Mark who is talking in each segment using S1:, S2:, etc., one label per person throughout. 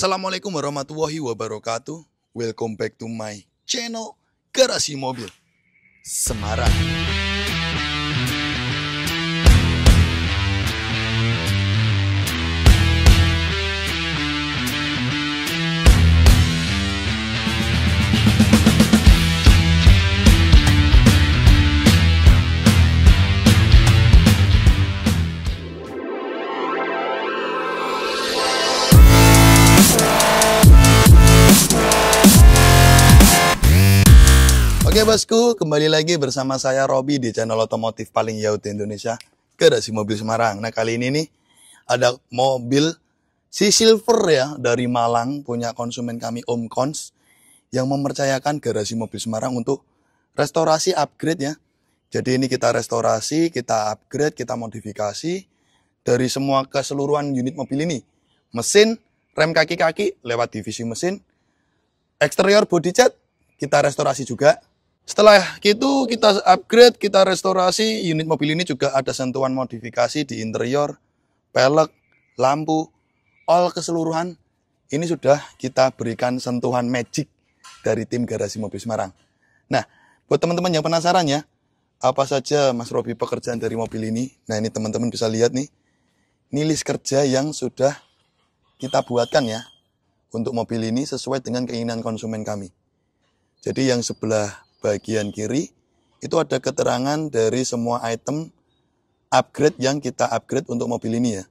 S1: Assalamualaikum warahmatullahi wabarakatuh. Welcome back to my channel Garasi Mobil Semarang. Oke bosku, kembali lagi bersama saya Robi di channel otomotif paling yaut di Indonesia, Garasi Mobil Semarang. Nah kali ini nih ada mobil si Silver ya dari Malang, punya konsumen kami Om Kons yang mempercayakan Garasi Mobil Semarang untuk restorasi upgrade ya. Jadi ini kita restorasi, kita upgrade, kita modifikasi dari semua keseluruhan unit mobil ini. Mesin, rem kaki-kaki lewat divisi mesin, eksterior body cat kita restorasi juga. Setelah itu kita upgrade, kita restorasi, unit mobil ini juga ada sentuhan modifikasi di interior, pelek, lampu, all keseluruhan. Ini sudah kita berikan sentuhan magic dari tim Garasi Mobil Semarang. Nah, buat teman-teman yang penasaran ya, apa saja Mas Robi pekerjaan dari mobil ini. Nah ini teman-teman bisa lihat nih, ini list kerja yang sudah kita buatkan ya, untuk mobil ini sesuai dengan keinginan konsumen kami. Jadi yang sebelah bagian kiri itu ada keterangan dari semua item upgrade yang kita upgrade untuk mobil ini ya.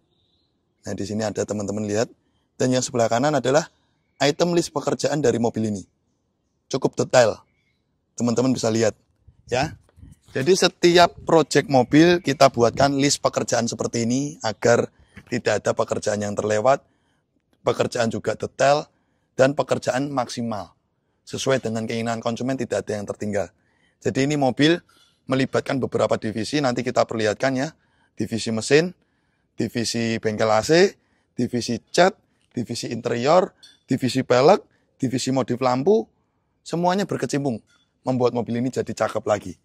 S1: Nah di sini ada teman-teman lihat, dan yang sebelah kanan adalah item list pekerjaan dari mobil ini. Cukup detail, teman-teman bisa lihat ya. Jadi setiap project mobil kita buatkan list pekerjaan seperti ini agar tidak ada pekerjaan yang terlewat, pekerjaan juga detail dan pekerjaan maksimal. Sesuai dengan keinginan konsumen, tidak ada yang tertinggal. Jadi ini mobil melibatkan beberapa divisi, nanti kita perlihatkan ya. Divisi mesin, divisi bengkel AC, divisi cat, divisi interior, divisi pelek, divisi modif lampu, semuanya berkecimpung membuat mobil ini jadi cakep lagi.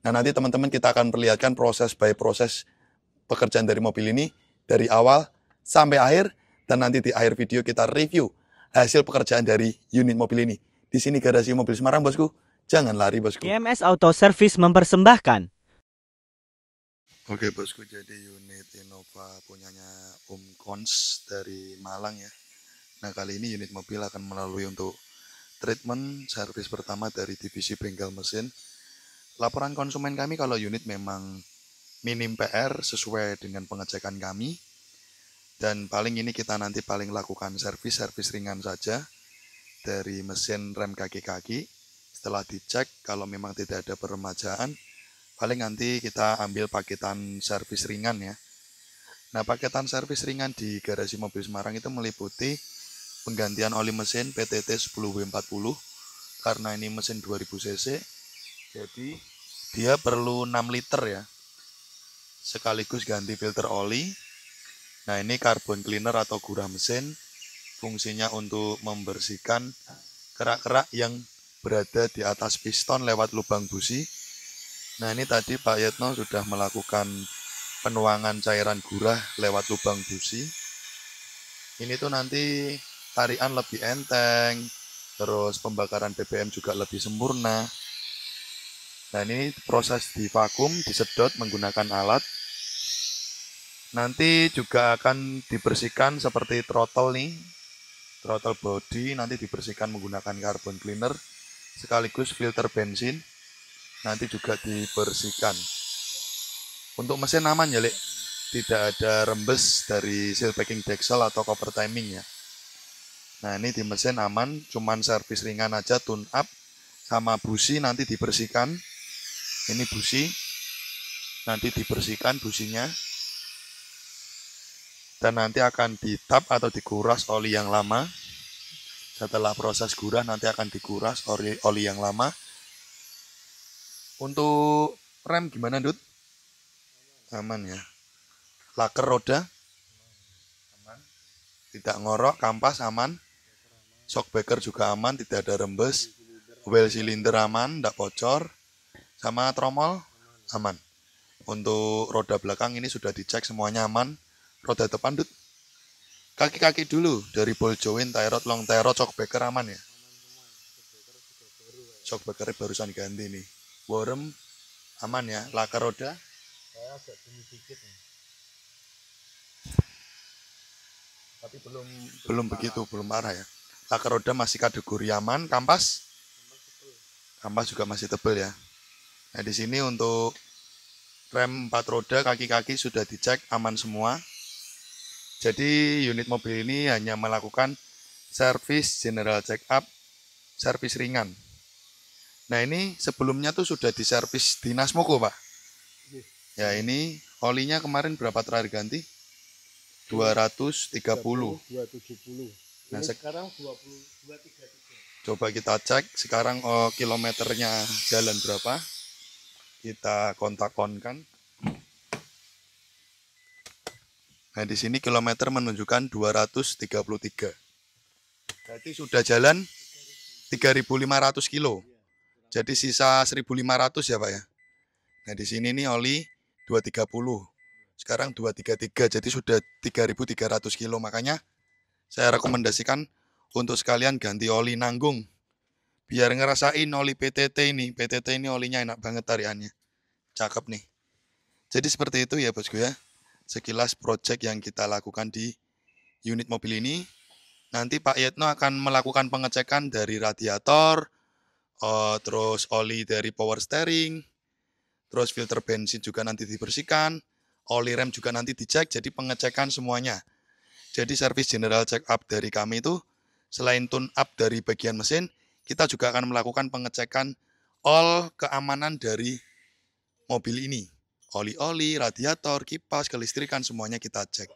S1: Nah nanti teman-teman kita akan perlihatkan proses by proses pekerjaan dari mobil ini dari awal sampai akhir, dan nanti di akhir video kita review hasil pekerjaan dari unit mobil ini. Di sini Garasi Mobil Semarang bosku, jangan lari bosku.
S2: GMS Auto Service mempersembahkan.
S1: Oke bosku, jadi unit Innova punyanya Om Kons dari Malang ya. Nah kali ini unit mobil akan melalui untuk treatment servis pertama dari divisi bengkel mesin. Laporan konsumen kami kalau unit memang minim PR sesuai dengan pengecekan kami. Dan paling ini kita nanti paling lakukan servis ringan saja dari mesin rem kaki-kaki. Setelah dicek kalau memang tidak ada peremajaan, paling nanti kita ambil paketan servis ringan ya. Nah paketan servis ringan di Garasi Mobil Semarang itu meliputi penggantian oli mesin PTT 10W40 karena ini mesin 2000 cc, jadi dia perlu 6 liter ya, sekaligus ganti filter oli. Nah ini carbon cleaner atau gurah mesin, fungsinya untuk membersihkan kerak-kerak yang berada di atas piston lewat lubang busi. Nah ini tadi Pak Yetno sudah melakukan penuangan cairan gurah lewat lubang busi. Ini tuh nanti tarikan lebih enteng, terus pembakaran BBM juga lebih sempurna. Nah ini proses di vakum, disedot menggunakan alat. Nanti juga akan dibersihkan seperti throttle nih. Throttle body nanti dibersihkan menggunakan carbon cleaner, sekaligus filter bensin nanti juga dibersihkan. Untuk mesin aman ya Lek, tidak ada rembes dari seal packing deksel atau cover timing ya. Nah ini di mesin aman, cuman servis ringan aja, tune up, sama busi nanti dibersihkan. Ini busi, nanti dibersihkan businya. Dan nanti akan ditap atau dikuras oli yang lama. Setelah proses gurah nanti akan dikuras oli yang lama. Untuk rem gimana Dut? Aman ya. Laker roda? Aman. Tidak ngorok, kampas aman. Shockbreaker juga aman, tidak ada rembes. Well cylinder aman, tidak bocor. Sama tromol aman. Untuk roda belakang ini sudah dicek semuanya aman. Roda depan Dut? Kaki-kaki dulu dari ball joint, tie rod, long tie rod, shockbreaker aman ya. Shockbreaker barusan ganti nih. Worm aman ya. Laka roda
S3: agak dikit nih.
S1: tapi belum begitu, belum parah ya. Laka roda masih kategori aman. Kampas juga masih tebal ya. Nah di sini untuk rem 4 roda, kaki-kaki sudah dicek aman semua. Jadi unit mobil ini hanya melakukan servis general check up, servis ringan. Nah ini sebelumnya tuh sudah diservis di Nasmoko Pak. Ya ini olinya kemarin berapa terakhir ganti? 230.
S3: 270.
S1: Nah
S3: Sekarang 233.
S1: Coba kita cek sekarang kilometernya jalan berapa. Kita kontak-konkan. Nah, di sini kilometer menunjukkan 233. Berarti sudah jalan 3.500 kilo. Jadi sisa 1.500 ya, Pak ya. Nah, di sini nih oli 230. Sekarang 233, jadi sudah 3.300 kilo. Makanya saya rekomendasikan untuk sekalian ganti oli nanggung. Biar ngerasain oli PTT ini. PTT ini olinya enak banget tariannya. Cakep nih. Jadi seperti itu ya, Bosku ya. Sekilas project yang kita lakukan di unit mobil ini. Nanti Pak Yetno akan melakukan pengecekan dari radiator, terus oli dari power steering, terus filter bensin juga nanti dibersihkan, oli rem juga nanti dicek, jadi pengecekan semuanya. Jadi service general check up dari kami itu, selain tune up dari bagian mesin, kita juga akan melakukan pengecekan all keamanan dari mobil ini. Oli-oli, radiator, kipas, kelistrikan, semuanya kita cek.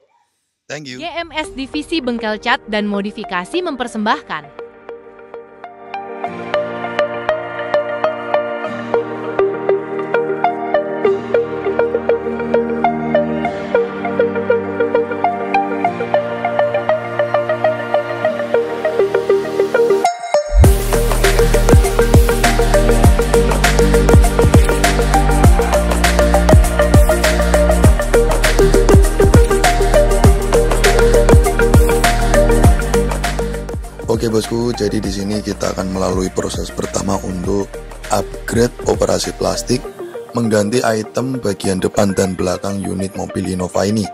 S1: Thank you.
S4: GMS Divisi Bengkel Cat dan Modifikasi mempersembahkan.
S1: Oke bosku, jadi di sini kita akan melalui proses pertama untuk upgrade operasi plastik, mengganti item bagian depan dan belakang unit mobil Innova ini.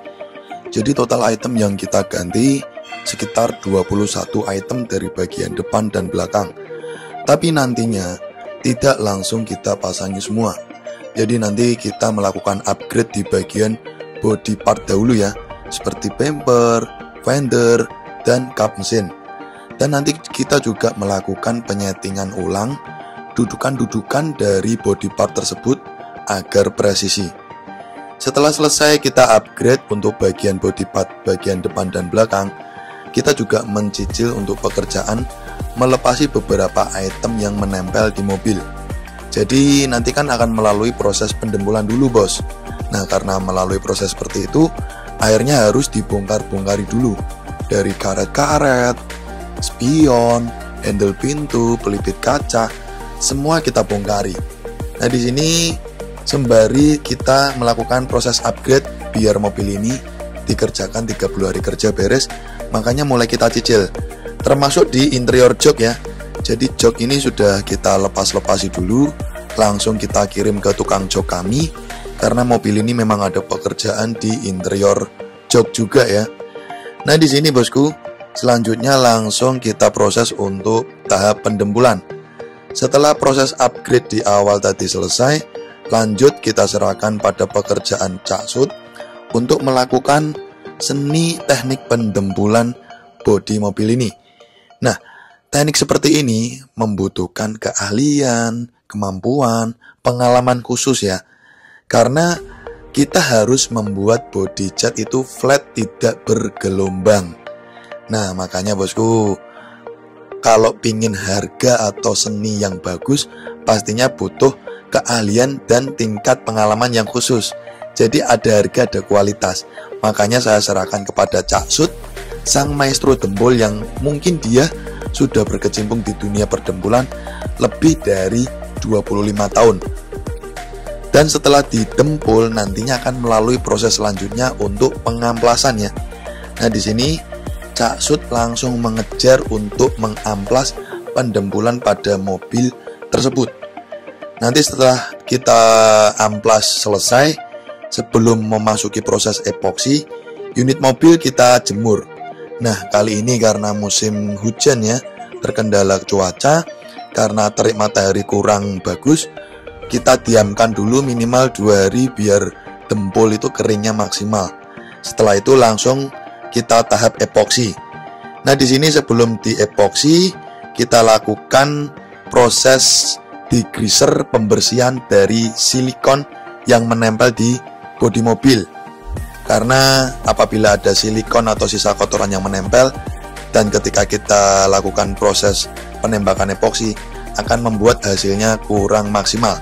S1: Jadi total item yang kita ganti sekitar 21 item dari bagian depan dan belakang. Tapi nantinya tidak langsung kita pasangi semua. Jadi nanti kita melakukan upgrade di bagian body part dahulu ya, seperti bumper, fender, dan kap mesin. Dan nanti kita juga melakukan penyetingan ulang dudukan-dudukan dari body part tersebut agar presisi. Setelah selesai kita upgrade untuk bagian body part bagian depan dan belakang, kita juga mencicil untuk pekerjaan melepasi beberapa item yang menempel di mobil. Jadi nanti kan akan melalui proses pendembulan dulu bos. Nah karena melalui proses seperti itu, akhirnya harus dibongkar-bongkari dulu. Dari karet-karet, spion, handle pintu, pelipit kaca, semua kita bongkari. Nah di sini sembari kita melakukan proses upgrade biar mobil ini dikerjakan 30 hari kerja beres, makanya mulai kita cicil. Termasuk di interior jok ya. Jadi jok ini sudah kita lepas-lepasi dulu, langsung kita kirim ke tukang jok kami karena mobil ini memang ada pekerjaan di interior jok juga ya. Nah di sini bosku, selanjutnya langsung kita proses untuk tahap pendembulan. Setelah proses upgrade di awal tadi selesai, lanjut kita serahkan pada pekerjaan caksut untuk melakukan seni teknik pendembulan bodi mobil ini. Nah, teknik seperti ini membutuhkan keahlian, kemampuan, pengalaman khusus ya. Karena kita harus membuat body cat itu flat, tidak bergelombang. Nah makanya bosku, kalau pingin harga atau seni yang bagus, pastinya butuh keahlian dan tingkat pengalaman yang khusus. Jadi ada harga, ada kualitas. Makanya saya serahkan kepada caksut, sang maestro dempul yang mungkin dia sudah berkecimpung di dunia perdempulan lebih dari 25 tahun. Dan setelah didempul nantinya akan melalui proses selanjutnya untuk pengamplasannya. Nah di sini Cak Sud langsung mengejar untuk mengamplas pendempulan pada mobil tersebut. Nanti setelah kita amplas selesai, sebelum memasuki proses epoksi, unit mobil kita jemur. Nah, kali ini karena musim hujan ya, terkendala cuaca, karena terik matahari kurang bagus, kita diamkan dulu minimal 2 hari biar dempul itu keringnya maksimal. Setelah itu langsung kita tahap epoksi. Nah, di sini sebelum diepoksi, kita lakukan proses degreaser, pembersihan dari silikon yang menempel di bodi mobil. Karena apabila ada silikon atau sisa kotoran yang menempel, dan ketika kita lakukan proses penembakan epoksi, akan membuat hasilnya kurang maksimal.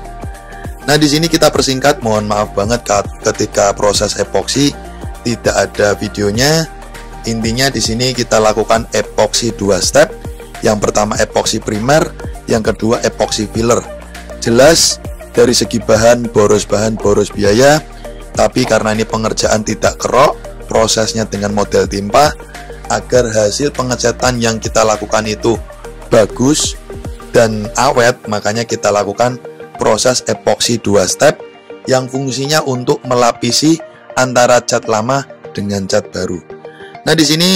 S1: Nah, di sini kita persingkat, mohon maaf banget ketika proses epoksi tidak ada videonya. Intinya di sini kita lakukan epoksi 2 step. Yang pertama epoksi primer, yang kedua epoksi filler. Jelas dari segi bahan boros biaya, tapi karena ini pengerjaan tidak kerok, prosesnya dengan model timpa, agar hasil pengecatan yang kita lakukan itu bagus dan awet, makanya kita lakukan proses epoksi 2 step yang fungsinya untuk melapisi antara cat lama dengan cat baru. Nah, di sini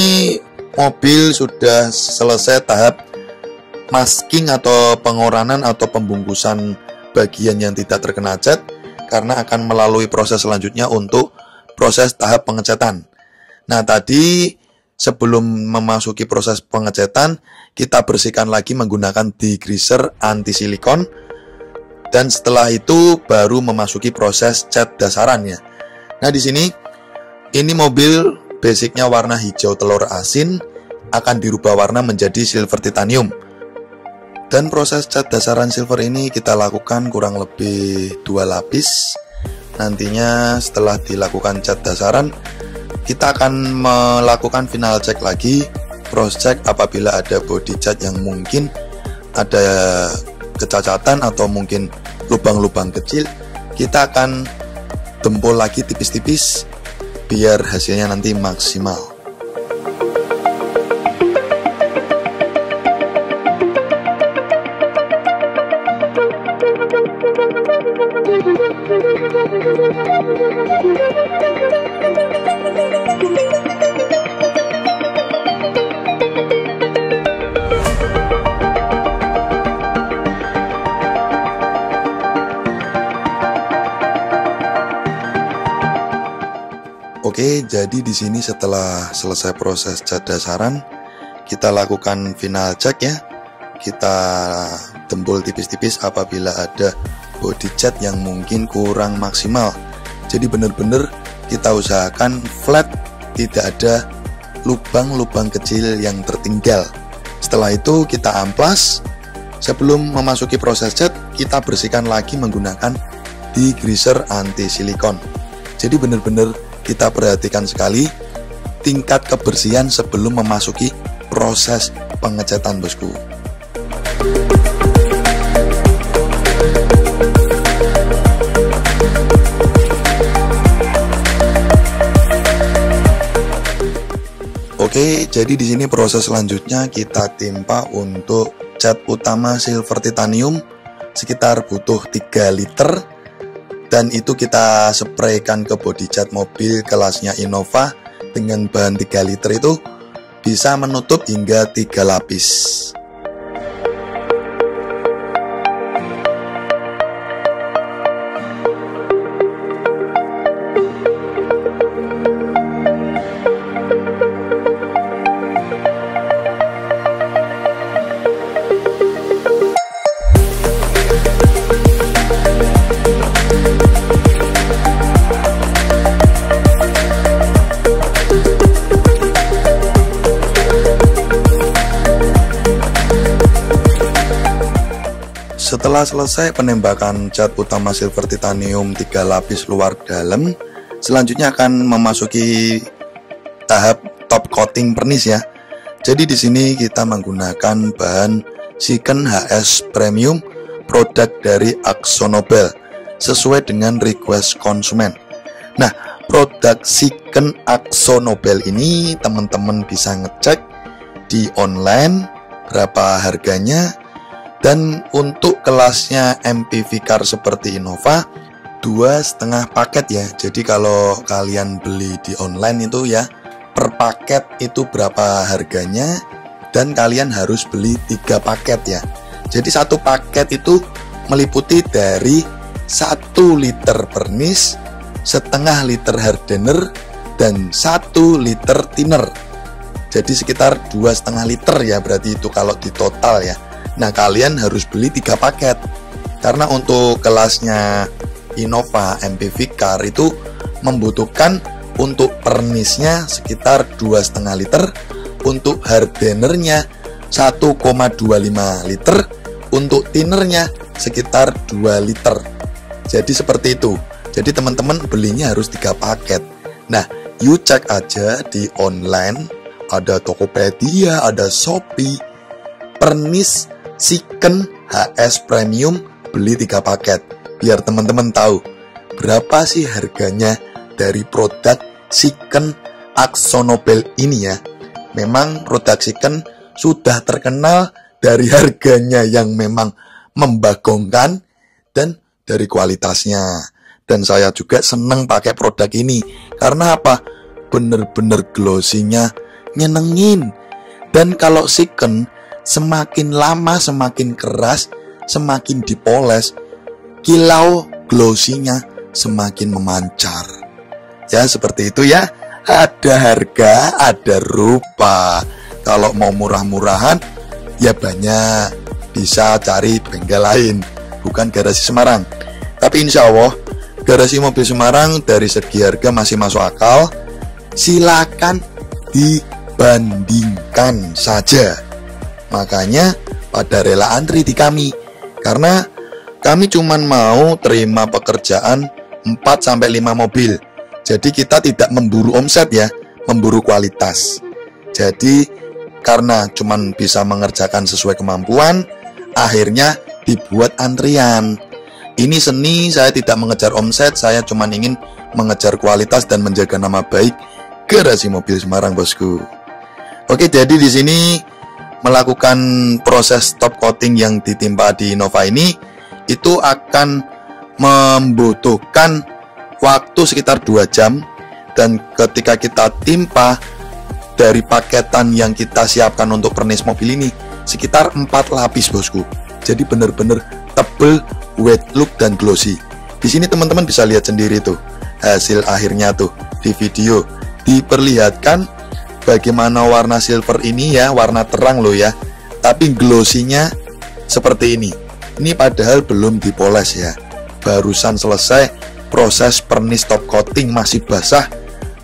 S1: mobil sudah selesai tahap masking atau pengoranan atau pembungkusan bagian yang tidak terkena cat, karena akan melalui proses selanjutnya untuk proses tahap pengecatan. Nah, tadi sebelum memasuki proses pengecatan, kita bersihkan lagi menggunakan degreaser anti silikon, dan setelah itu baru memasuki proses cat dasarannya. Nah, di sini ini mobil basicnya warna hijau telur asin, akan dirubah warna menjadi silver titanium. Dan proses cat dasaran silver ini kita lakukan kurang lebih 2 lapis. Nantinya setelah dilakukan cat dasaran, kita akan melakukan final check lagi, cross check apabila ada body cat yang mungkin ada kecacatan atau mungkin lubang-lubang kecil. Kita akan dempul lagi tipis-tipis biar hasilnya nanti maksimal. Oke, jadi di sini setelah selesai proses cat dasaran, kita lakukan final check ya. Kita dempul tipis-tipis apabila ada body cat yang mungkin kurang maksimal. Jadi benar-benar kita usahakan flat, tidak ada lubang-lubang kecil yang tertinggal. Setelah itu kita amplas. Sebelum memasuki proses cat, kita bersihkan lagi menggunakan degreaser anti silikon. Jadi benar-benar kita perhatikan sekali tingkat kebersihan sebelum memasuki proses pengecatan, bosku. Oke, jadi di sini proses selanjutnya kita timpa untuk cat utama silver titanium sekitar butuh 3 liter. Dan itu kita spraykan ke body cat mobil kelasnya Innova dengan bahan 3 liter itu bisa menutup hingga 3 lapis. Setelah selesai penembakan cat utama silver titanium 3 lapis luar dalam, selanjutnya akan memasuki tahap top coating pernis ya. Jadi di sini kita menggunakan bahan Siken HS Premium, produk dari AkzoNobel, sesuai dengan request konsumen. Nah, produk Chicken AkzoNobel ini teman-teman bisa ngecek di online berapa harganya. Dan untuk kelasnya MPV car seperti Innova 2,5 paket ya. Jadi kalau kalian beli di online itu ya, per paket itu berapa harganya, dan kalian harus beli 3 paket ya. Jadi satu paket itu meliputi dari 1 liter pernis, setengah liter hardener, dan 1 liter thinner. Jadi sekitar 2,5 liter ya, berarti itu kalau di total ya. Nah, kalian harus beli 3 paket. Karena untuk kelasnya Innova MPV car itu membutuhkan untuk pernisnya sekitar 2,5 liter, untuk hardenernya 1,25 liter, untuk thinnernya sekitar 2 liter. Jadi seperti itu. Jadi teman-teman belinya harus 3 paket. Nah, you cek aja di online, ada Tokopedia, ada Shopee, pernis Chicken HS Premium beli 3 paket. Biar teman-teman tahu berapa sih harganya dari produk Chicken AkzoNobel ini ya. Memang produk Chicken sudah terkenal dari harganya yang memang membagongkan dan dari kualitasnya. Dan saya juga seneng pakai produk ini. Karena apa? Bener-bener glossy-nya nyenengin. Dan kalau Chicken semakin lama semakin keras, semakin dipoles, kilau glossy-nya semakin memancar. Ya seperti itu ya. Ada harga, ada rupa. Kalau mau murah-murahan, ya banyak. Bisa cari bengkel lain, bukan Garasi Semarang. Tapi insya Allah Garasi Mobil Semarang dari segi harga masih masuk akal. Silakan dibandingkan saja. Makanya pada rela antri di kami. Karena kami cuman mau terima pekerjaan 4-5 mobil. Jadi kita tidak memburu omset ya, memburu kualitas. Jadi karena cuman bisa mengerjakan sesuai kemampuan, akhirnya dibuat antrian. Ini seni, saya tidak mengejar omset, saya cuman ingin mengejar kualitas dan menjaga nama baik Garasi Mobil Semarang, bosku. Oke, jadi di sini melakukan proses top coating yang ditimpa di Innova ini itu akan membutuhkan waktu sekitar 2 jam. Dan ketika kita timpa dari paketan yang kita siapkan untuk pernis mobil ini sekitar 4 lapis, bosku. Jadi benar-benar tebel, wet look dan glossy. Di sini teman-teman bisa lihat sendiri tuh hasil akhirnya tuh di video. Diperlihatkan bagaimana warna silver ini ya, warna terang loh ya. Tapi glossy-nya seperti ini. Ini padahal belum dipoles ya. Barusan selesai proses pernis top coating, masih basah,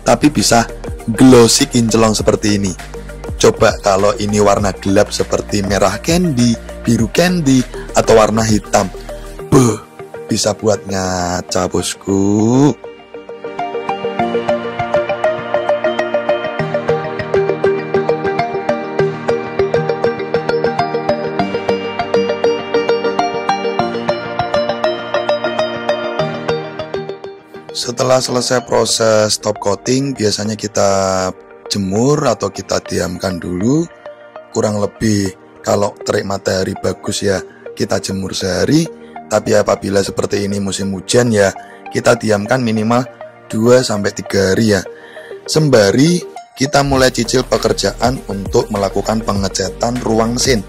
S1: tapi bisa glossy kinclong seperti ini. Coba kalau ini warna gelap seperti merah candy, biru candy, atau warna hitam, bisa buat ngaca, bosku. Setelah selesai proses top coating, biasanya kita jemur atau kita diamkan dulu. Kurang lebih kalau terik matahari bagus ya, kita jemur sehari. Tapi apabila seperti ini musim hujan ya, kita diamkan minimal 2-3 hari ya. Sembari kita mulai cicil pekerjaan untuk melakukan pengecatan ruang mesin.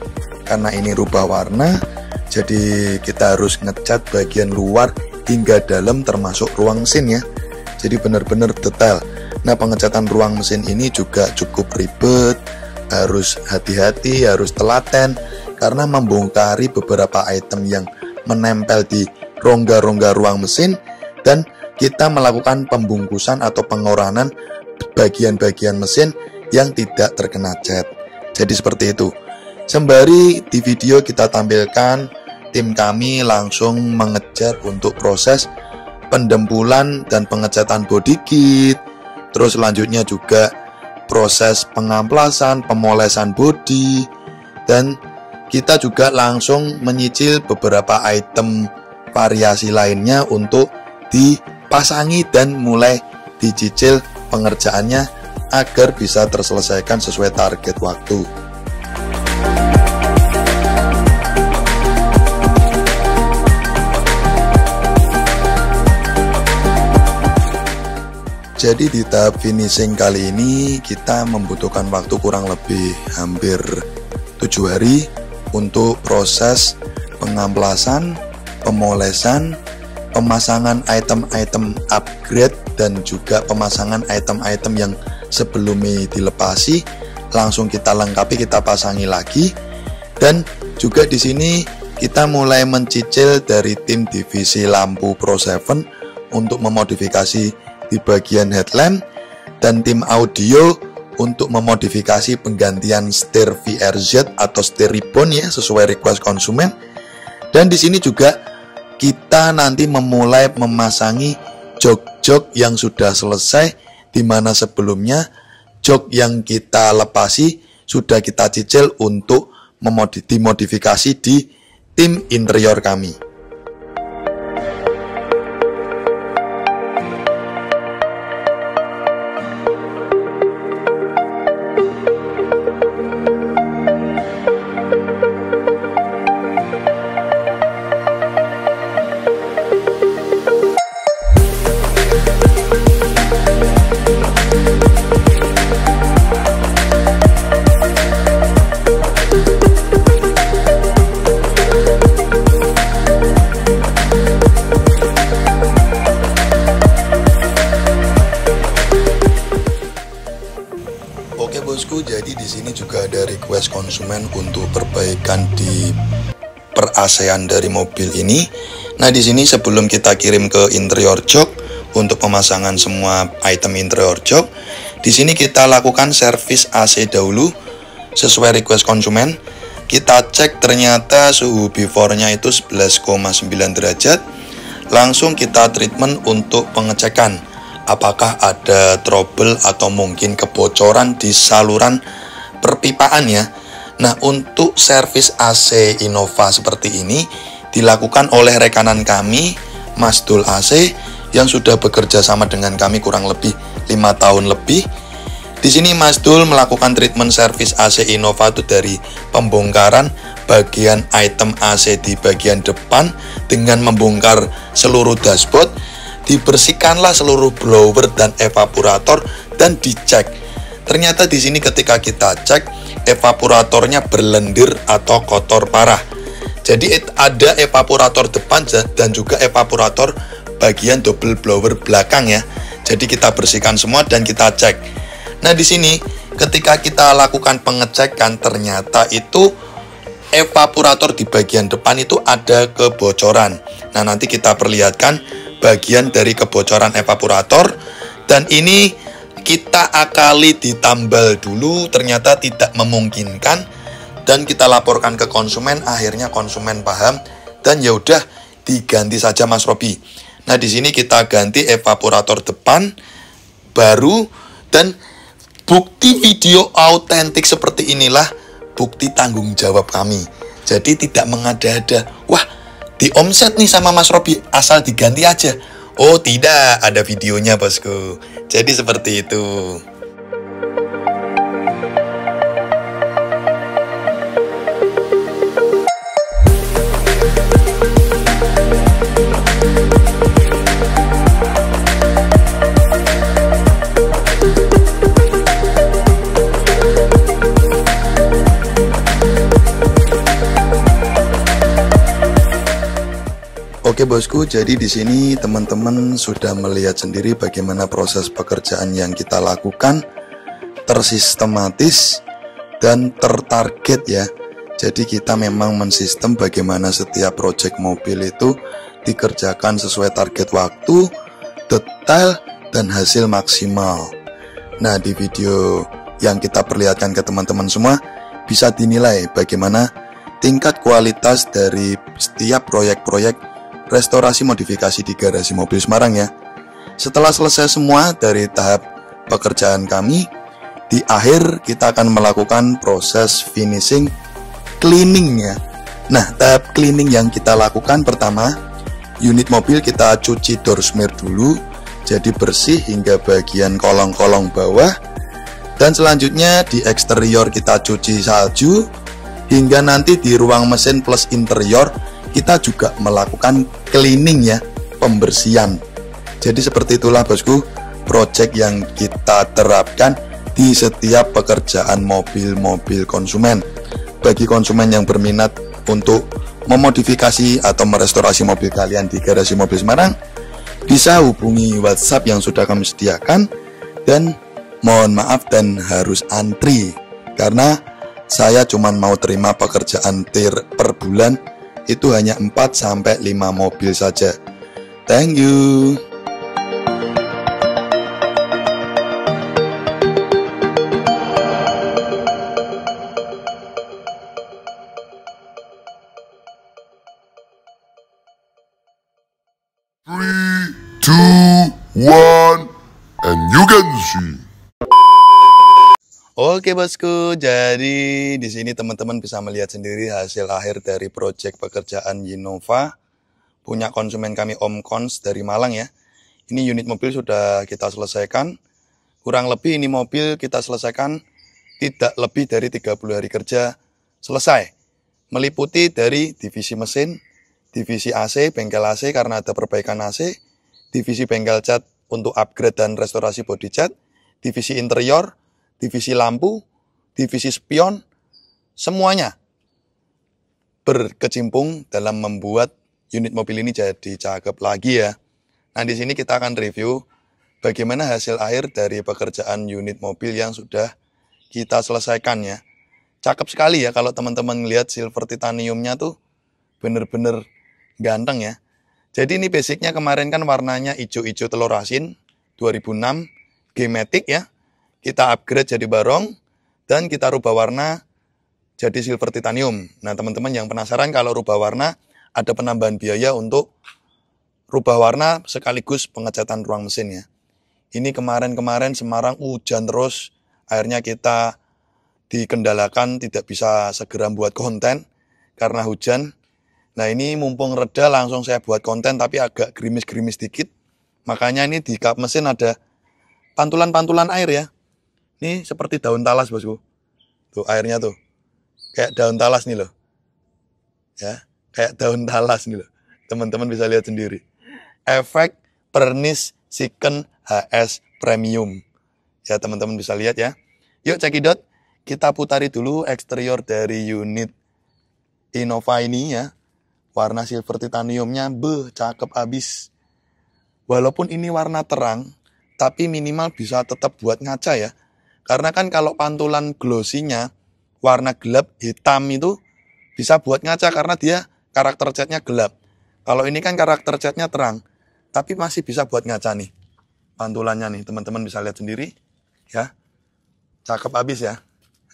S1: Karena ini rubah warna, jadi kita harus ngecat bagian luar hingga dalam termasuk ruang mesin ya. Jadi benar-benar detail. Nah, pengecatan ruang mesin ini juga cukup ribet, harus hati-hati, harus telaten, karena membongkari beberapa item yang menempel di rongga-rongga ruang mesin, dan kita melakukan pembungkusan atau pengoranan bagian-bagian mesin yang tidak terkena cat. Jadi seperti itu. Sembari di video kita tampilkan tim kami langsung mengejar untuk proses pendempulan dan pengecatan body kit. Terus selanjutnya juga proses pengamplasan, pemolesan body. Dan kita juga langsung menyicil beberapa item variasi lainnya untuk dipasangi dan mulai dicicil pengerjaannya agar bisa terselesaikan sesuai target waktu. Jadi di tahap finishing kali ini kita membutuhkan waktu kurang lebih hampir 7 hari untuk proses pengamplasan, pemolesan, pemasangan item-item upgrade, dan juga pemasangan item-item yang sebelumnya dilepasi langsung kita lengkapi, kita pasangi lagi. Dan juga di sini kita mulai mencicil dari tim divisi lampu Pro 7 untuk memodifikasi di bagian headlamp, dan tim audio untuk memodifikasi penggantian setir VRZ atau setir ribbon ya, sesuai request konsumen. Dan di sini juga kita nanti memulai memasangi jok-jok yang sudah selesai, di mana sebelumnya jok yang kita lepasi sudah kita cicil untuk dimodifikasi di tim interior kami. Oke bosku, jadi di sini juga ada request konsumen untuk perbaikan di per-AC-an dari mobil ini. Nah, di sini sebelum kita kirim ke interior jok untuk pemasangan semua item interior jok, di sini kita lakukan servis AC dahulu sesuai request konsumen. Kita cek ternyata suhu before-nya itu 11,9 derajat. Langsung kita treatment untuk pengecekan apakah ada trouble atau mungkin kebocoran di saluran perpipaan ya. Nah, untuk servis AC Innova seperti ini dilakukan oleh rekanan kami, Mas Dul AC, yang sudah bekerja sama dengan kami kurang lebih 5 tahun lebih. Di sini Mas Dul melakukan treatment servis AC Innova itu dari pembongkaran bagian item AC di bagian depan dengan membongkar seluruh dashboard. Dibersihkanlah seluruh blower dan evaporator dan dicek. Ternyata di sini ketika kita cek, evaporatornya berlendir atau kotor parah. Jadi ada evaporator depan dan juga evaporator bagian double blower belakang ya. Jadi kita bersihkan semua dan kita cek. Nah, di sini ketika kita lakukan pengecekan ternyata itu evaporator di bagian depan itu ada kebocoran. Nah, nanti kita perlihatkan bagian dari kebocoran evaporator, dan ini kita akali ditambal dulu, ternyata tidak memungkinkan, dan kita laporkan ke konsumen. Akhirnya konsumen paham dan ya udah diganti saja Mas Robi. Nah, di sini kita ganti evaporator depan baru, dan bukti video autentik seperti inilah bukti tanggung jawab kami. Jadi tidak mengada-ada, wah di omset nih sama Mas Robi, asal diganti aja. Oh tidak, ada videonya bosku. Jadi seperti itu. Oke bosku, jadi di sini teman-teman sudah melihat sendiri bagaimana proses pekerjaan yang kita lakukan, tersistematis dan tertarget ya. Jadi kita memang mensistem bagaimana setiap proyek mobil itu dikerjakan sesuai target waktu, detail dan hasil maksimal. Nah, di video yang kita perlihatkan ke teman-teman semua bisa dinilai bagaimana tingkat kualitas dari setiap proyek-proyek restorasi modifikasi di garasi mobil Semarang ya. Setelah selesai semua dari tahap pekerjaan kami, di akhir kita akan melakukan proses finishing cleaningnya. Nah, tahap cleaning yang kita lakukan pertama, unit mobil kita cuci door smear dulu, jadi bersih hingga bagian kolong-kolong bawah. Dan selanjutnya di eksterior kita cuci salju, hingga nanti di ruang mesin plus interior kita juga melakukan cleaning ya, pembersihan. Jadi seperti itulah bosku project yang kita terapkan di setiap pekerjaan mobil-mobil konsumen. Bagi konsumen yang berminat untuk memodifikasi atau merestorasi mobil kalian di Garasi Mobil Semarang, bisa hubungi WhatsApp yang sudah kami sediakan. Dan mohon maaf dan harus antri, karena saya cuma mau terima pekerjaan per bulan itu hanya 4-5 mobil saja. Thank you.
S5: One, and you can see.
S1: Oke bosku, jadi di sini teman-teman bisa melihat sendiri hasil akhir dari proyek pekerjaan Yinova punya konsumen kami Om Kons dari Malang ya. Ini unit mobil sudah kita selesaikan. Kurang lebih ini mobil kita selesaikan tidak lebih dari 30 hari kerja selesai. Meliputi dari divisi mesin, divisi AC, bengkel AC karena ada perbaikan AC, divisi bengkel cat untuk upgrade dan restorasi body cat, divisi interior, divisi lampu, divisi spion, semuanya berkecimpung dalam membuat unit mobil ini jadi cakep lagi ya. Nah di sini kita akan review bagaimana hasil akhir dari pekerjaan unit mobil yang sudah kita selesaikan ya. Cakep sekali ya kalau teman-teman lihat silver titaniumnya tuh bener-bener ganteng ya. Jadi ini basicnya kemarin kan warnanya hijau-hijau telur asin 2006 G-Matic ya. Kita upgrade jadi barong dan kita rubah warna jadi silver titanium. Nah teman-teman yang penasaran kalau rubah warna ada penambahan biaya untuk rubah warna sekaligus pengecatan ruang mesin ya. Ini kemarin Semarang hujan terus, akhirnya kita dikendalakan tidak bisa segera buat konten karena hujan. Nah ini mumpung reda langsung saya buat konten tapi agak gerimis-gerimis dikit. Makanya ini di kap mesin ada pantulan-pantulan air ya. Ini seperti daun talas bosku. Tuh airnya tuh. Kayak daun talas nih loh. Ya, kayak daun talas nih loh. Teman-teman bisa lihat sendiri. Efek Pernis Siken HS Premium. Ya teman-teman bisa lihat ya. Yuk cekidot. Kita putari dulu eksterior dari unit Innova ini ya. Warna silver titaniumnya cakep abis. Walaupun ini warna terang, tapi minimal bisa tetap buat ngaca ya. Karena kan kalau pantulan glossy-nya warna gelap hitam itu bisa buat ngaca karena dia karakter catnya gelap. Kalau ini kan karakter catnya terang, tapi masih bisa buat ngaca nih. Pantulannya nih, teman-teman bisa lihat sendiri ya. Cakep abis ya.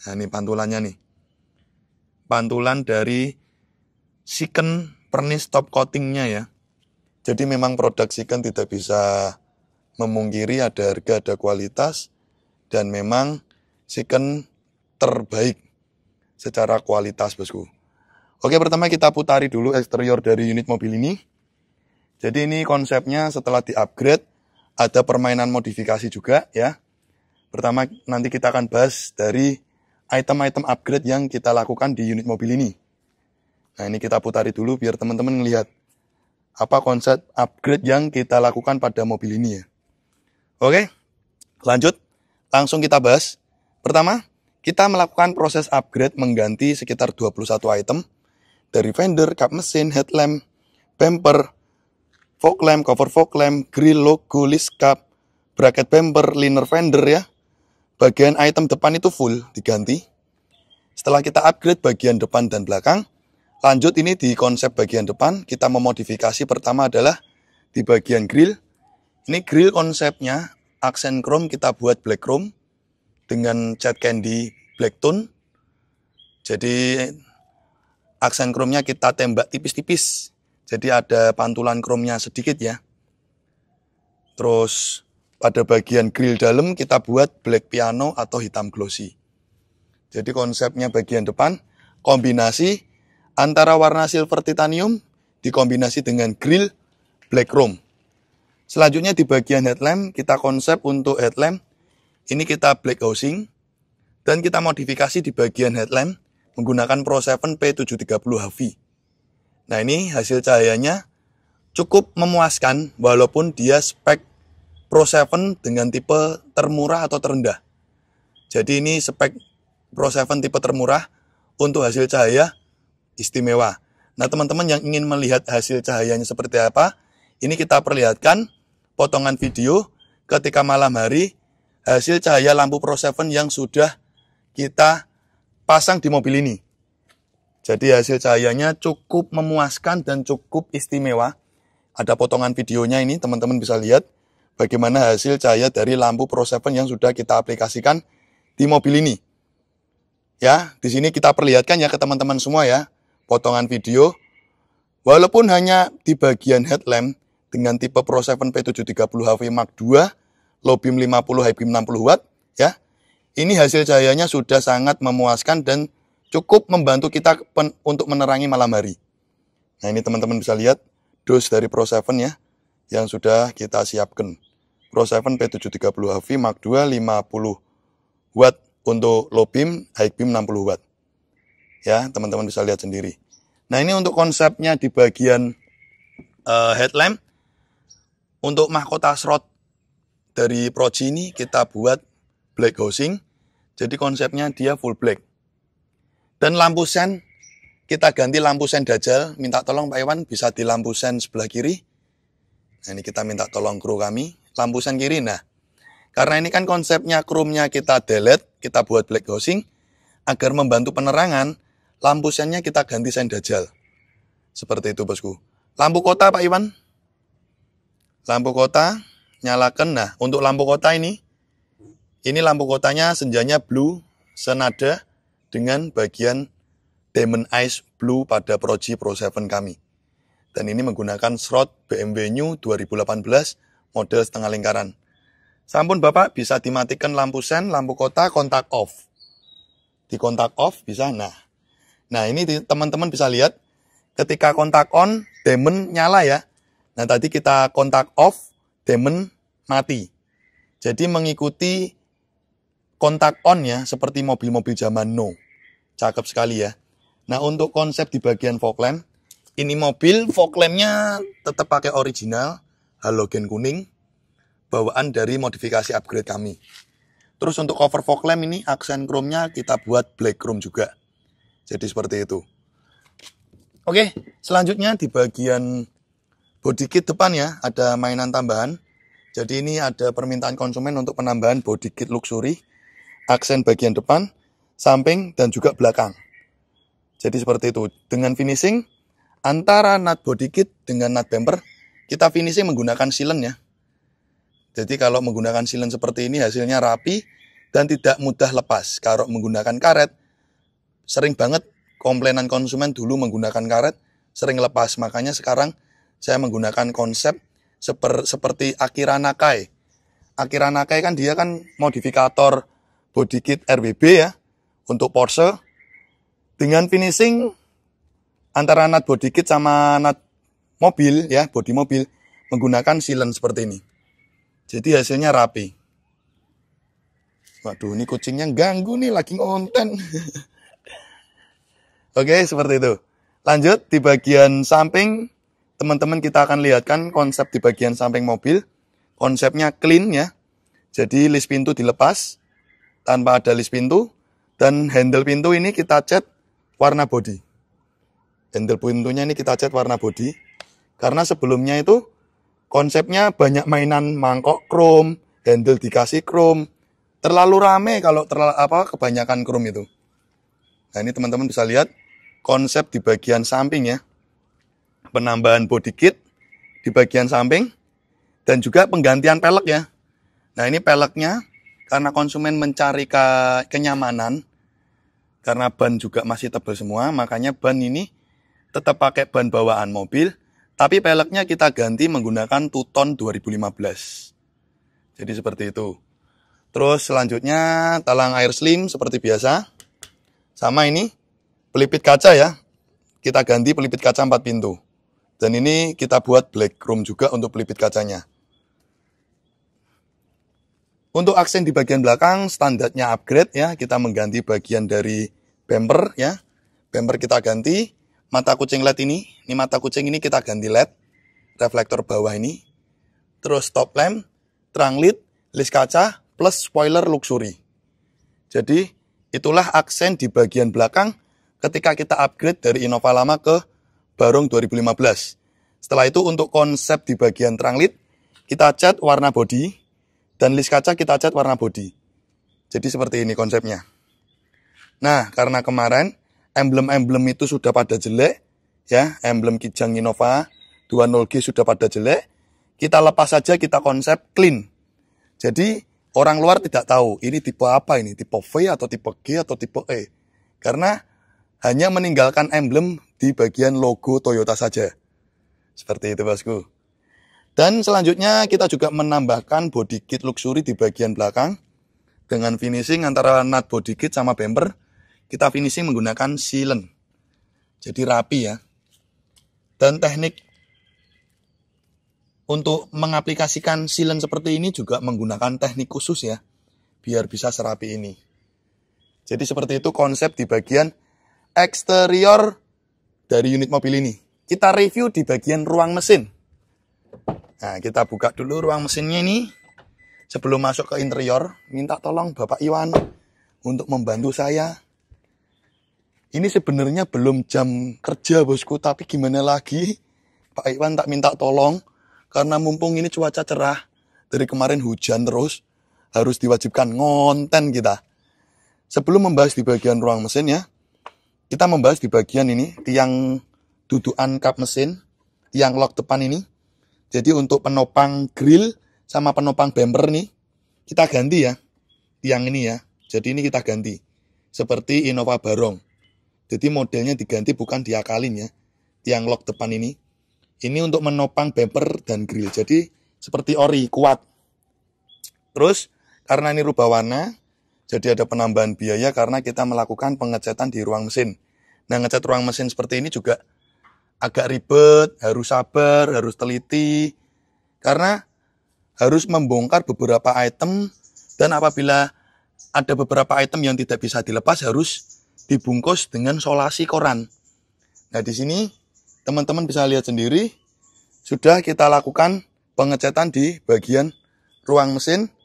S1: Nah ini pantulannya nih. Pantulan dari Siken Pernis top coatingnya ya. Jadi memang produk Siken tidak bisa memungkiri ada harga, ada kualitas. Dan memang Siken terbaik secara kualitas bosku. Oke pertama kita putari dulu eksterior dari unit mobil ini. Jadi ini konsepnya setelah di-upgrade ada permainan modifikasi juga ya. Pertama nanti kita akan bahas dari item-item upgrade yang kita lakukan di unit mobil ini. Nah ini kita putari dulu biar teman-teman melihat apa konsep upgrade yang kita lakukan pada mobil ini ya. Oke, lanjut. Langsung kita bahas. Pertama, kita melakukan proses upgrade mengganti sekitar 21 item. Dari fender, kap mesin, headlamp, bumper, fog lamp, cover fog lamp, grill, logo, list cap, bracket bumper, liner fender ya. Bagian item depan itu full diganti. Setelah kita upgrade bagian depan dan belakang, lanjut ini di konsep bagian depan, kita memodifikasi pertama adalah di bagian grill. Ini grill konsepnya, aksen chrome kita buat black chrome dengan cat candy black tone. Jadi aksen chrome-nya kita tembak tipis-tipis. Jadi ada pantulan chrome-nya sedikit ya. Terus pada bagian grill dalam kita buat black piano atau hitam glossy. Jadi konsepnya bagian depan, kombinasi antara warna silver titanium dikombinasi dengan grill black chrome. Selanjutnya di bagian headlamp, kita konsep untuk headlamp. Ini kita black housing. Dan kita modifikasi di bagian headlamp menggunakan Pro 7 P730 HV. Nah ini hasil cahayanya cukup memuaskan walaupun dia spek Pro 7 dengan tipe termurah atau terendah. Jadi ini spek Pro 7 tipe termurah untuk hasil cahaya istimewa. Nah teman-teman yang ingin melihat hasil cahayanya seperti apa, ini kita perlihatkan potongan video ketika malam hari hasil cahaya lampu Pro 7 yang sudah kita pasang di mobil ini. Jadi hasil cahayanya cukup memuaskan dan cukup istimewa. Ada potongan videonya ini, teman-teman bisa lihat bagaimana hasil cahaya dari lampu Pro 7 yang sudah kita aplikasikan di mobil ini. Ya, di sini kita perlihatkan ya ke teman-teman semua ya, potongan video. Walaupun hanya di bagian headlamp dengan tipe Pro 7 P730 HV Mark II, low beam 50, high beam 60 watt, ya. Ini hasil cahayanya sudah sangat memuaskan dan cukup membantu kita untuk menerangi malam hari. Nah ini teman-teman bisa lihat dos dari Pro 7 ya, yang sudah kita siapkan. Pro 7 P730 HV Mark II 50 watt untuk low beam, high beam 60 watt. Ya teman-teman bisa lihat sendiri. Nah ini untuk konsepnya di bagian headlamp. Untuk mahkota shroud dari Proji ini kita buat black housing, jadi konsepnya dia full black. Dan lampu sen, kita ganti lampu sen Dajjal, minta tolong Pak Iwan bisa di lampu sen sebelah kiri. Nah ini kita minta tolong kru kami, lampu sen kiri. Nah, karena ini kan konsepnya chrome-nya kita delete, kita buat black housing, agar membantu penerangan, lampu sennya kita ganti sen Dajjal. Seperti itu bosku. Lampu kota Pak Iwan. Lampu kota, nyalakan. Nah untuk lampu kota ini lampu kotanya senjanya blue senada dengan bagian Diamond Eyes Blue pada Proji Pro 7 kami. Dan ini menggunakan shroud BMW New 2018 model setengah lingkaran. Sampun Bapak bisa dimatikan lampu sen, lampu kota, kontak off. Di kontak off bisa. Nah ini teman-teman bisa lihat ketika kontak on, diamond nyala ya. Nah tadi kita kontak off, diamond mati. Jadi mengikuti kontak on ya, seperti mobil-mobil zaman now. Cakep sekali ya. Nah untuk konsep di bagian fog lamp, ini mobil fog lampnya tetap pakai original, halogen kuning, bawaan dari modifikasi upgrade kami. Terus untuk cover fog lamp ini, aksen chrome-nya kita buat black chrome juga. Jadi seperti itu. Oke, selanjutnya di bagian body kit depan ya, ada mainan tambahan. Jadi ini ada permintaan konsumen untuk penambahan body kit luxury, aksen bagian depan, samping, dan juga belakang. Jadi seperti itu. Dengan finishing, antara nut body kit dengan nut bumper, kita finishing menggunakan sealant ya. Jadi kalau menggunakan sealant seperti ini, hasilnya rapi dan tidak mudah lepas. Kalau menggunakan karet, sering banget komplainan konsumen dulu menggunakan karet, sering lepas. Makanya sekarang saya menggunakan konsep seperti Akira Nakai. Akira Nakai kan dia kan modifikator body kit RWB ya, untuk Porsche. Dengan finishing antara nut body kit sama nut mobil ya, bodi mobil, menggunakan sealant seperti ini. Jadi hasilnya rapi. Waduh, ini kucingnya ganggu nih, lagi ngonten. Oke, seperti itu. Lanjut, di bagian samping, teman-teman kita akan lihatkan konsep di bagian samping mobil. Konsepnya clean ya. Jadi list pintu dilepas, tanpa ada list pintu. Dan handle pintu ini kita cat warna body. Handle pintunya ini kita cat warna body. Karena sebelumnya itu konsepnya banyak mainan mangkok chrome, handle dikasih chrome. Terlalu rame kalau kebanyakan chrome itu. Nah ini teman-teman bisa lihat konsep di bagian samping ya. Penambahan body kit di bagian samping. Dan juga penggantian pelek ya. Nah ini peleknya karena konsumen mencari kenyamanan. Karena ban juga masih tebal semua. Makanya ban ini tetap pakai ban bawaan mobil. Tapi peleknya kita ganti menggunakan Tuton 2015. Jadi seperti itu. Terus selanjutnya talang air slim seperti biasa. Sama ini pelipit kaca ya. Kita ganti pelipit kaca 4 pintu. Dan ini kita buat black chrome juga untuk pelipit kacanya. Untuk aksen di bagian belakang standarnya upgrade ya, kita mengganti bagian dari bumper ya. Bumper kita ganti, mata kucing LED ini mata kucing ini kita ganti LED, reflektor bawah ini. Terus stop lamp, trunk lid, lis kaca, plus spoiler luxury. Jadi itulah aksen di bagian belakang ketika kita upgrade dari Innova lama ke Barong 2015. Setelah itu untuk konsep di bagian trunk lid, kita cat warna body, dan lis kaca kita cat warna body. Jadi seperti ini konsepnya. Nah, karena kemarin emblem-emblem itu sudah pada jelek, ya, emblem Kijang Innova 20G sudah pada jelek, kita lepas saja, kita konsep clean. Jadi orang luar tidak tahu ini tipe apa ini, tipe V atau tipe G atau tipe E. Karena hanya meninggalkan emblem di bagian logo Toyota saja. Seperti itu bosku. Dan selanjutnya kita juga menambahkan body kit luxury di bagian belakang. Dengan finishing antara nut body kit sama bumper, kita finishing menggunakan sealant. Jadi rapi ya. Dan teknik untuk mengaplikasikan sealant seperti ini juga menggunakan teknik khusus ya. Biar bisa serapi ini. Jadi seperti itu konsep di bagian eksterior dari unit mobil ini. Kita review di bagian ruang mesin. Nah, kita buka dulu ruang mesinnya ini. Sebelum masuk ke interior, minta tolong Bapak Iwan untuk membantu saya. Ini sebenarnya belum jam kerja bosku, tapi gimana lagi? Pak Iwan tak minta tolong, karena mumpung ini cuaca cerah. Dari kemarin hujan terus, harus diwajibkan ngonten kita. Sebelum membahas di bagian ruang mesin ya, kita membahas di bagian ini, tiang dudukan kap mesin, tiang lock depan ini. Jadi untuk penopang grill sama penopang bumper nih, kita ganti ya, tiang ini ya. Jadi ini kita ganti, seperti Innova Barong. Jadi modelnya diganti bukan diakalin ya, tiang lock depan ini. Ini untuk menopang bumper dan grill, jadi seperti ori, kuat. Terus, karena ini rubah warna, jadi ada penambahan biaya karena kita melakukan pengecatan di ruang mesin. Nah, ngecat ruang mesin seperti ini juga agak ribet, harus sabar, harus teliti, karena harus membongkar beberapa item, dan apabila ada beberapa item yang tidak bisa dilepas harus dibungkus dengan solasi koran. Nah di sini teman-teman bisa lihat sendiri, sudah kita lakukan pengecatan di bagian ruang mesin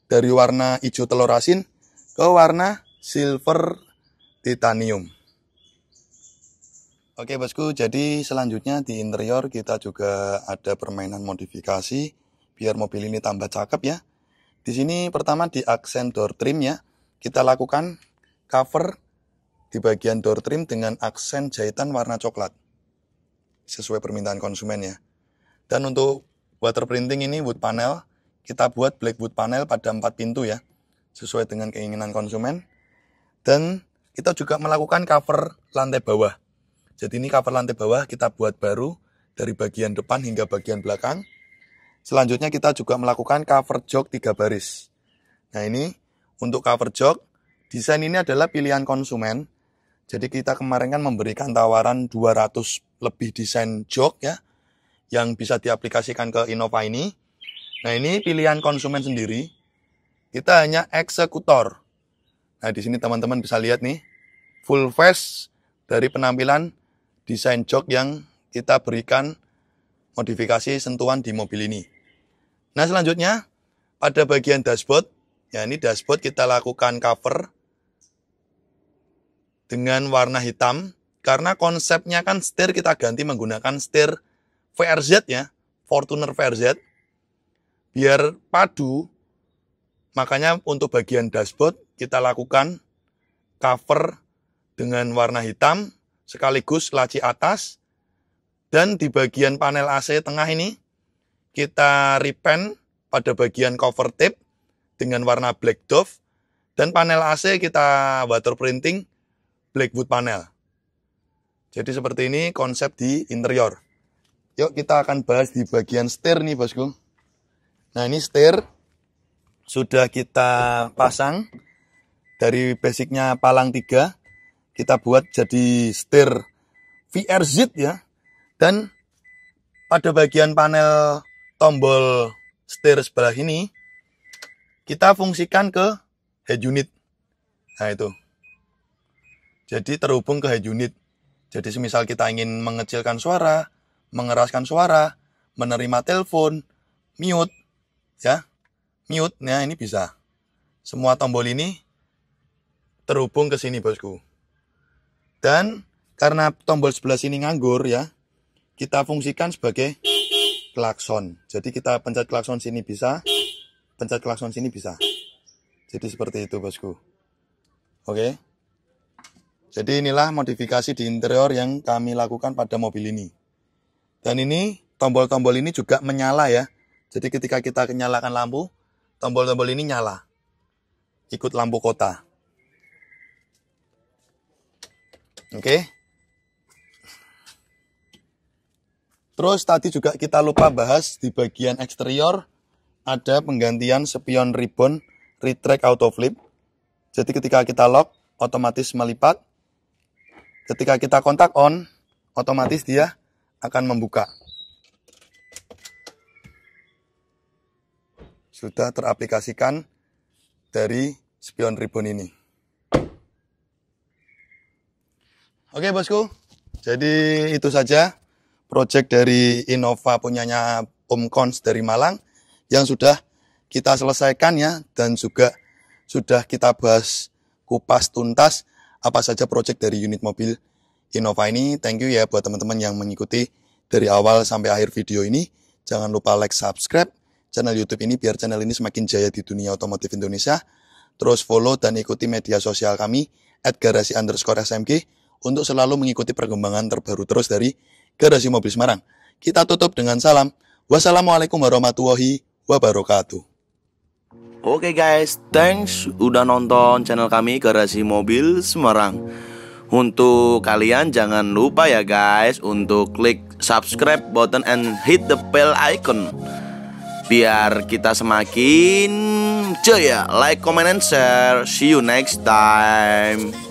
S1: dari warna hijau telur asin ke warna silver titanium. Oke bosku, jadi selanjutnya di interior kita juga ada permainan modifikasi biar mobil ini tambah cakep ya. Di sini pertama di aksen door trim ya, kita lakukan cover di bagian door trim dengan aksen jahitan warna coklat sesuai permintaan konsumen ya. Dan untuk water printing ini wood panel, kita buat black wood panel pada 4 pintu ya, sesuai dengan keinginan konsumen. Dan kita juga melakukan cover lantai bawah. Jadi ini cover lantai bawah kita buat baru dari bagian depan hingga bagian belakang. Selanjutnya kita juga melakukan cover jok 3 baris. Nah ini untuk cover jok, desain ini adalah pilihan konsumen. Jadi kita kemarin kan memberikan tawaran 200 lebih desain jok ya, yang bisa diaplikasikan ke Innova ini. Nah ini pilihan konsumen sendiri. Kita hanya eksekutor. Nah di sini teman-teman bisa lihat nih, full face dari penampilan desain jok yang kita berikan modifikasi sentuhan di mobil ini. Nah selanjutnya pada bagian dashboard, ya ini dashboard kita lakukan cover dengan warna hitam. Karena konsepnya kan setir kita ganti menggunakan setir VRZ ya, Fortuner VRZ. Biar padu, makanya untuk bagian dashboard kita lakukan cover dengan warna hitam, sekaligus laci atas, dan di bagian panel AC tengah ini kita repaint pada bagian cover tape dengan warna black dove, dan panel AC kita water printing black wood panel. Jadi seperti ini konsep di interior. Yuk kita akan bahas di bagian setir nih bosku. Nah ini setir sudah kita pasang dari basicnya palang 3. Kita buat jadi setir VRZ ya. Dan pada bagian panel tombol setir sebelah ini, kita fungsikan ke head unit. Nah itu. Jadi terhubung ke head unit. Jadi semisal kita ingin mengecilkan suara, mengeraskan suara, menerima telepon, mute, ya, mute, nah ini bisa. Semua tombol ini terhubung ke sini bosku. Dan karena tombol sebelah sini nganggur ya, kita fungsikan sebagai klakson. Jadi kita pencet klakson sini bisa, pencet klakson sini bisa. Jadi seperti itu bosku. Oke. Jadi inilah modifikasi di interior yang kami lakukan pada mobil ini. Dan ini tombol-tombol ini juga menyala ya. Jadi ketika kita nyalakan lampu, tombol-tombol ini nyala. Ikut lampu kota. Oke. Terus tadi juga kita lupa bahas di bagian eksterior ada penggantian spion ribbon retract auto flip. Jadi ketika kita lock otomatis melipat. Ketika kita kontak on, otomatis dia akan membuka. Sudah teraplikasikan dari spion ribbon ini. Oke bosku, jadi itu saja project dari Innova punyanya Om Kons dari Malang yang sudah kita selesaikan ya, dan juga sudah kita bahas kupas tuntas apa saja project dari unit mobil Innova ini. Thank you ya buat teman-teman yang mengikuti dari awal sampai akhir video ini. Jangan lupa like, subscribe channel YouTube ini biar channel ini semakin jaya di dunia otomotif Indonesia. Terus follow dan ikuti media sosial kami @garasi_smg untuk selalu mengikuti perkembangan terbaru terus dari Garasi Mobil Semarang. Kita tutup dengan salam. Wassalamualaikum warahmatullahi wabarakatuh.
S6: Oke guys, thanks udah nonton channel kami Garasi Mobil Semarang. Untuk kalian jangan lupa ya guys untuk klik subscribe button and hit the bell icon biar kita semakin jaya. Like, comment, and share. See you next time.